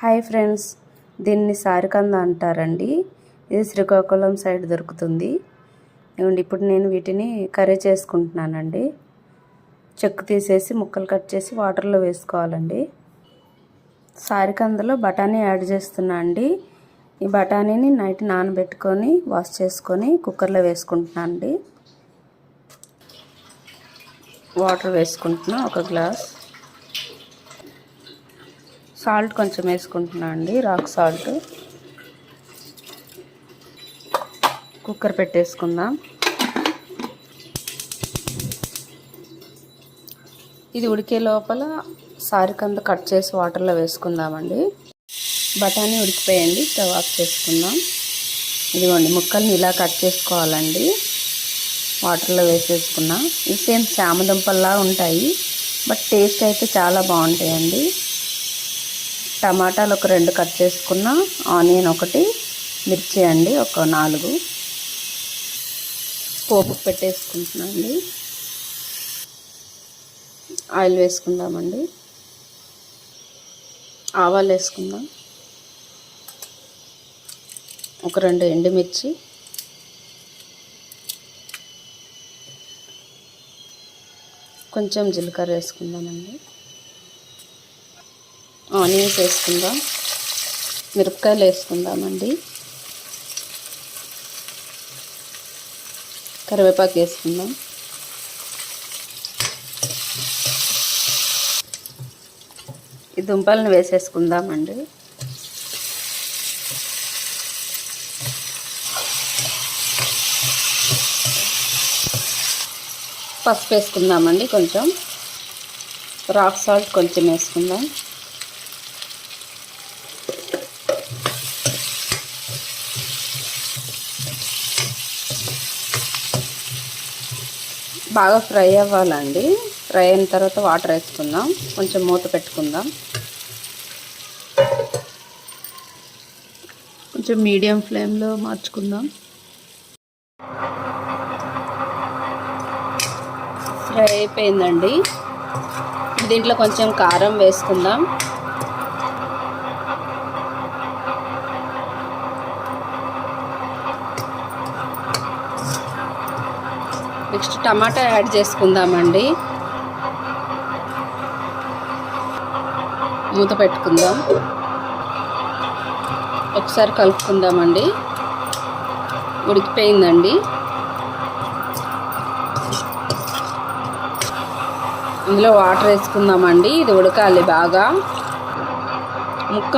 Hi friends, దీన్ని సారికంద అంటారండి. ఇది శ్రీకాకుళం సైడ్ దొరుకుతుంది. ఇప్పుడు నేను వీటిని కర్రీ చేసుకుంటున్నానండి. చెక్కు తీసేసి ముక్కలు కట్ చేసి వాటర్లో వేసుకోవాలండి. సారికందలో బఠానీ యాడ్ చేస్తున్నా అండి. ఈ బఠానీని నైట్ నానబెట్టుకొని వాష్ చేసుకొని కుక్కర్లో వేసుకుంటున్నాను అండి. వాటర్ వేసుకుంటున్నా, ఒక గ్లాస్. సాల్ట్ కొంచెం వేసుకుంటున్నా అండి, రాక్ సాల్ట్. కుక్కర్ పెట్టేసుకుందాం. ఇది ఉడికే లోపల సారికంద కట్ చేసి వాటర్లో వేసుకుందామండి. బఠానీ ఉడికిపోయండి, స్టవ్ ఆఫ్ చేసుకుందాం. ఇదిగోండి, ముక్కల్ని ఇలా కట్ చేసుకోవాలండి. వాటర్లో వేసేసుకున్నా. ఇవి సేమ్ చామదుంపల్లా ఉంటాయి, బట్ టేస్ట్ అయితే చాలా బాగుంటాయండి. టమాటాలు ఒక 2 కట్ చేసుకున్నా, ఆనియన్ ఒకటి, మిర్చి అండి ఒక 4. పోపు పెట్టేసుకుంటున్నా అండి. ఆయిల్ వేసుకుందామండి. ఆవాలు వేసుకుందాం. ఒక 2 ఎండుమిర్చి, కొంచెం జీలకర్ర వేసుకుందామండి. ఆనియన్స్ వేసుకుందాం. మిరపకాయలు వేసుకుందామండి. కరివేపాకు వేసుకుందాం. ఈ దుంపలను వేసేసుకుందామండి. పసుపు వేసుకుందామండి. కొంచెం రాక్ సాల్ట్ కొంచెం వేసుకుందాం. బాగా ఫ్రై అవ్వాలండి. ఫ్రై అయిన తర్వాత వాటర్ వేసుకుందాం. కొంచెం మూత పెట్టుకుందాం. కొంచెం మీడియం ఫ్లేమ్లో మార్చుకుందాం. ఫ్రై అయిపోయిందండి. దీంట్లో కొంచెం కారం వేసుకుందాం. నెక్స్ట్ టమాటా యాడ్ చేసుకుందామండి. మూత పెట్టుకుందాం. ఒకసారి కలుపుకుందామండి. ఉడికిపోయిందండి. ఇందులో వాటర్ వేసుకుందామండి. ఇది ఉడకాలి బాగా. ముక్క